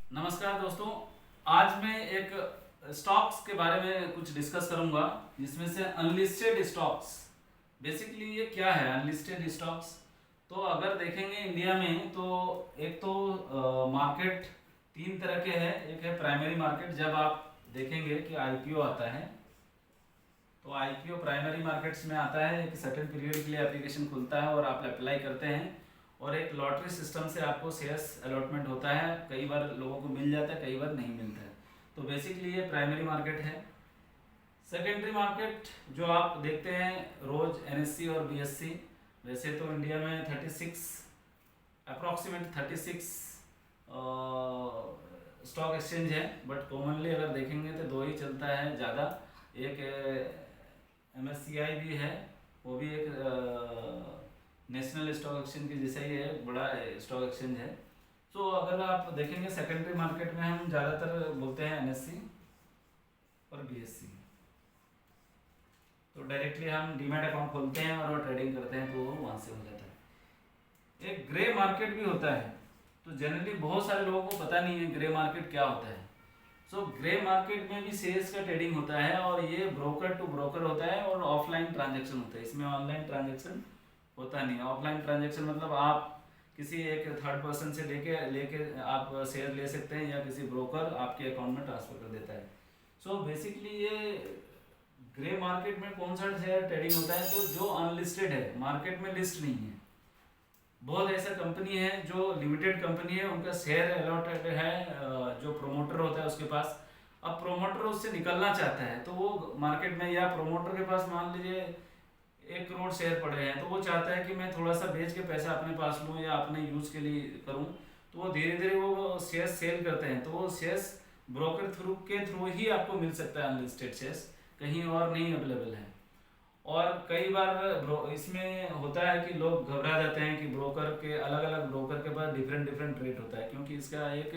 नमस्कार दोस्तों। आज मैं एक स्टॉक्स के बारे में कुछ डिस्कस करूंगा जिसमें से अनलिस्टेड स्टॉक्स। बेसिकली ये क्या है अनलिस्टेड स्टॉक्स? तो अगर देखेंगे इंडिया में तो एक तो मार्केट तीन तरह के हैं। एक है प्राइमरी मार्केट, जब आप देखेंगे कि आईपीओ आता है तो आईपीओ प्राइमरी मार्केट्स में आता है। एक सर्टेन पीरियड के लिए एप्लीकेशन खुलता है और आप अप्लाई करते हैं और एक लॉटरी सिस्टम से आपको शेयर्स अलॉटमेंट होता है। कई बार लोगों को मिल जाता है, कई बार नहीं मिलता है। तो बेसिकली ये प्राइमरी मार्केट है। सेकेंडरी मार्केट जो आप देखते हैं रोज एनएससी और बीएससी। वैसे तो इंडिया में 36 अप्रॉक्सीमेट 36 स्टॉक एक्सचेंज है, बट कॉमनली अगर देखेंगे तो दो ही चलता है ज़्यादा। एक एमएससीआई भी है, वो भी एक नेशनल स्टॉक एक्सचेंज के जैसा ही है, बड़ा स्टॉक एक्सचेंज है। तो अगर आप देखेंगे सेकेंडरी मार्केट में हम ज़्यादातर बोलते हैं एनएससी और बीएससी। तो डायरेक्टली हम डीमैट अकाउंट खोलते हैं और ट्रेडिंग करते हैं तो वो वहाँ से हो जाता है। एक ग्रे मार्केट भी होता है, तो जनरली बहुत सारे लोगों को पता नहीं है ग्रे मार्केट क्या होता है। सो ग्रे मार्केट में भी शेयर्स का ट्रेडिंग होता है और ये ब्रोकर टू ब्रोकर होता है और ऑफलाइन ट्रांजैक्शन होता है। इसमें ऑनलाइन ट्रांजैक्शन होता नहीं है। ऑफलाइन ट्रांजैक्शन मतलब आप किसी एक थर्ड पर्सन से लेके लेके आप शेयर ले सकते हैं या किसी ब्रोकर आपके अकाउंट में ट्रांसफर कर देता है। सो बेसिकली ये ग्रे मार्केट में कौन सा शेयर ट्रेडिंग होता है? तो जो अनलिस्टेड है, मार्केट में लिस्ट नहीं है। बहुत ऐसा कंपनी है जो लिमिटेड कंपनी है, उनका शेयर अलॉटेड है जो प्रोमोटर होता है उसके पास। अब प्रोमोटर उससे निकलना चाहता है तो वो मार्केट में, या प्रोमोटर के पास मान लीजिए 1 करोड़ शेयर पड़े हैं, तो वो चाहता है कि मैं थोड़ा सा बेच के पैसा अपने पास लूँ या अपने यूज़ के लिए करूँ। तो वो धीरे धीरे वो शेयर सेल करते हैं। तो वो शेयर्स ब्रोकर थ्रू ही आपको मिल सकता है अनलिस्टेड शेयर्स, कहीं और नहीं अवेलेबल है। और कई बार इसमें होता है कि लोग घबरा जाते हैं कि ब्रोकर के, अलग अलग ब्रोकर के पास डिफरेंट डिफरेंट रेट होता है, क्योंकि इसका एक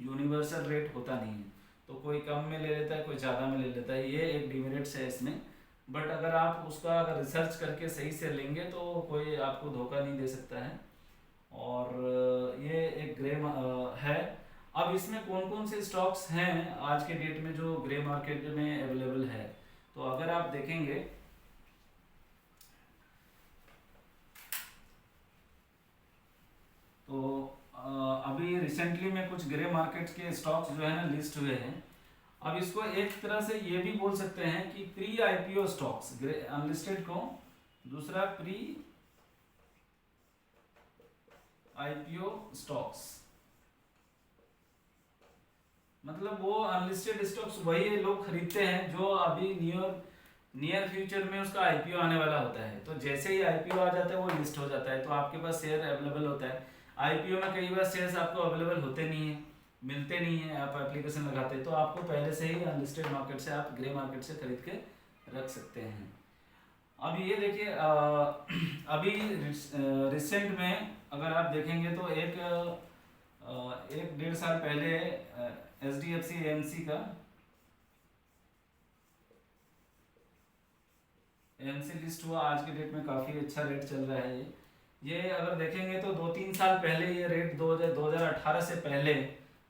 यूनिवर्सल रेट होता नहीं है। तो कोई कम में ले लेता है, कोई ज़्यादा में ले लेता है, ये एक डिमेरिट्स है इसमें। बट अगर आप उसका अगर रिसर्च करके सही से लेंगे तो कोई आपको धोखा नहीं दे सकता है। और ये एक ग्रे है। अब इसमें कौन कौन से स्टॉक्स हैं आज के डेट में जो ग्रे मार्केट में अवेलेबल है? तो अगर आप देखेंगे तो अभी रिसेंटली में कुछ ग्रे मार्केट के स्टॉक्स जो है ना लिस्ट हुए हैं। अब इसको एक तरह से ये भी बोल सकते हैं कि प्री आईपीओ स्टॉक्स, अनलिस्टेड को। दूसरा प्री आईपीओ स्टॉक्स, मतलब वो अनलिस्टेड स्टॉक्स वही लोग खरीदते हैं जो अभी नियर फ्यूचर में उसका आईपीओ आने वाला होता है। तो जैसे ही आईपीओ आ जाता है वो लिस्ट हो जाता है, तो आपके पास शेयर अवेलेबल होता है। आईपीओ में कई बार शेयर्स आपको अवेलेबल होते नहीं है, मिलते नहीं है, आप एप्लीकेशन लगाते हैं, तो आपको पहले से ही अनलिस्टेड मार्केट से आप ग्रे मार्केट से खरीद के रख सकते हैं। अब ये देखिए अभी रिसेंट में अगर आप देखेंगे तो एक 1.5 साल पहले H D F C AMC का एएमसी लिस्ट हुआ। आज के डेट में काफ़ी अच्छा रेट चल रहा है ये अगर देखेंगे तो 2-3 साल पहले ये रेट 2018 से पहले,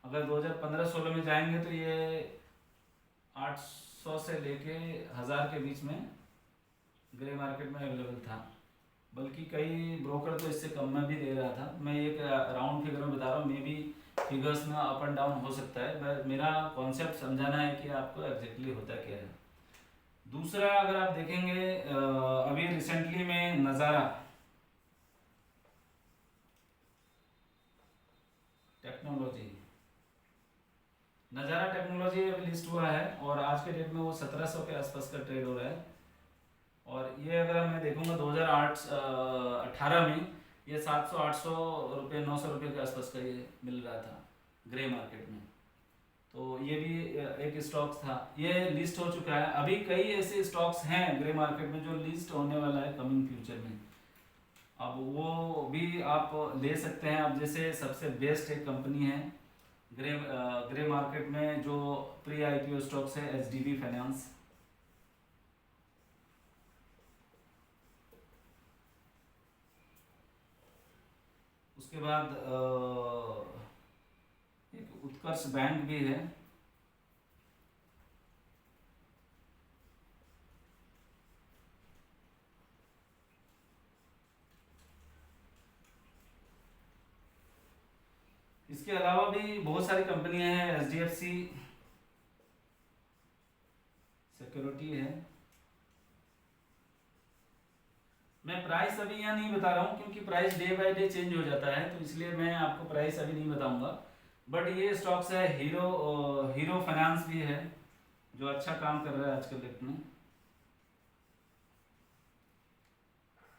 अगर 2015-16 में जाएंगे तो ये 800 से लेके 1000 के बीच में ग्रे मार्केट में अवेलेबल था। बल्कि कई ब्रोकर तो इससे कम में भी दे रहा था। मैं एक राउंड फिगर में बता रहा हूँ, मे बी फिगर्स में अप एंड डाउन हो सकता है, बट मेरा कॉन्सेप्ट समझाना है कि आपको एग्जैक्टली होता क्या है। दूसरा अगर आप देखेंगे अभी रिसेंटली में नज़ारा टेक्नोलॉजी, नज़ारा टेक्नोलॉजी अभी लिस्ट हुआ है और आज के डेट में वो 1700 के आसपास का ट्रेड हो रहा है। और ये अगर मैं देखूंगा 2018 में ये 700-800 रुपये 900 रुपये के आसपास का ये मिल रहा था ग्रे मार्केट में। तो ये भी एक स्टॉक्स था, ये लिस्ट हो चुका है। अभी कई ऐसे स्टॉक्स हैं ग्रे मार्केट में जो लिस्ट होने वाला है कमिंग फ्यूचर में। अब वो भी आप ले सकते हैं। अब जैसे सबसे बेस्ट एक कंपनी है ग्रे मार्केट में जो प्री आईपीओ स्टॉक्स है, एचडीबी फाइनेंस। उसके बाद एक उत्कर्ष बैंक भी है। इसके अलावा भी बहुत सारी कंपनियां हैं, HDFC सिक्योरिटी है। मैं प्राइस अभी यहाँ नहीं बता रहा हूँ क्योंकि price day by day change हो जाता है, तो इसलिए मैं आपको प्राइस अभी नहीं बताऊंगा। बट ये स्टॉक्स है, हीरो फाइनेंस भी है जो अच्छा काम कर रहा है आजकल डेट में,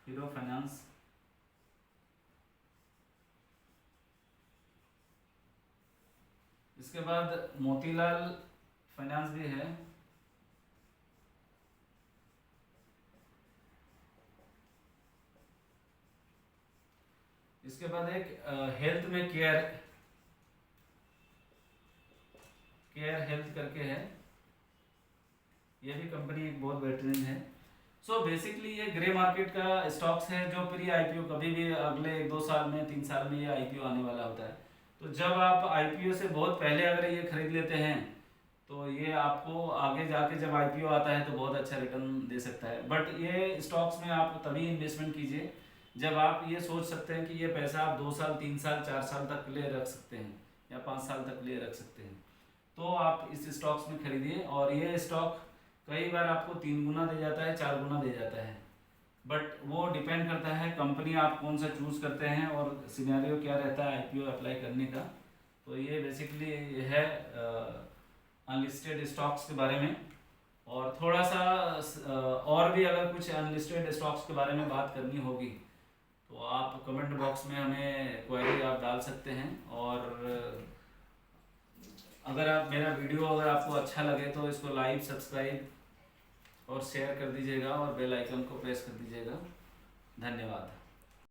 हीरो फाइनेंस। इसके बाद मोतीलाल फाइनेंस भी है। इसके बाद एक हेल्थ में केयर हेल्थ करके है, ये भी कंपनी एक बहुत बेहतरीन है। सो बेसिकली ये ग्रे मार्केट का स्टॉक्स है जो प्री आईपीओ कभी भी अगले 1-2 साल में 3 साल में ये आईपीओ आने वाला होता है। तो जब आप आईपीओ से बहुत पहले अगर ये खरीद लेते हैं तो ये आपको आगे जाके जब आईपीओ आता है तो बहुत अच्छा रिटर्न दे सकता है। बट ये स्टॉक्स में आप तभी इन्वेस्टमेंट कीजिए जब आप ये सोच सकते हैं कि ये पैसा आप 2 साल 3 साल 4 साल तक के लिए रख सकते हैं या 5 साल तक के लिए रख सकते हैं, तो आप इस स्टॉक्स में खरीदिए। और ये स्टॉक कई बार आपको 3 गुना दे जाता है, 4 गुना दे जाता है, बट वो डिपेंड करता है कंपनी आप कौन सा चूज़ करते हैं और सिनेरियो क्या रहता है आईपीओ अप्लाई करने का। तो ये बेसिकली है अनलिस्टेड स्टॉक्स के बारे में। और थोड़ा सा और भी अगर कुछ अनलिस्टेड स्टॉक्स के बारे में बात करनी होगी तो आप कमेंट बॉक्स में हमें क्वेरी आप डाल सकते हैं। और अगर आप मेरा वीडियो अगर आपको अच्छा लगे तो इसको लाइक, सब्सक्राइब और शेयर कर दीजिएगा और बेल आइकन को प्रेस कर दीजिएगा। धन्यवाद।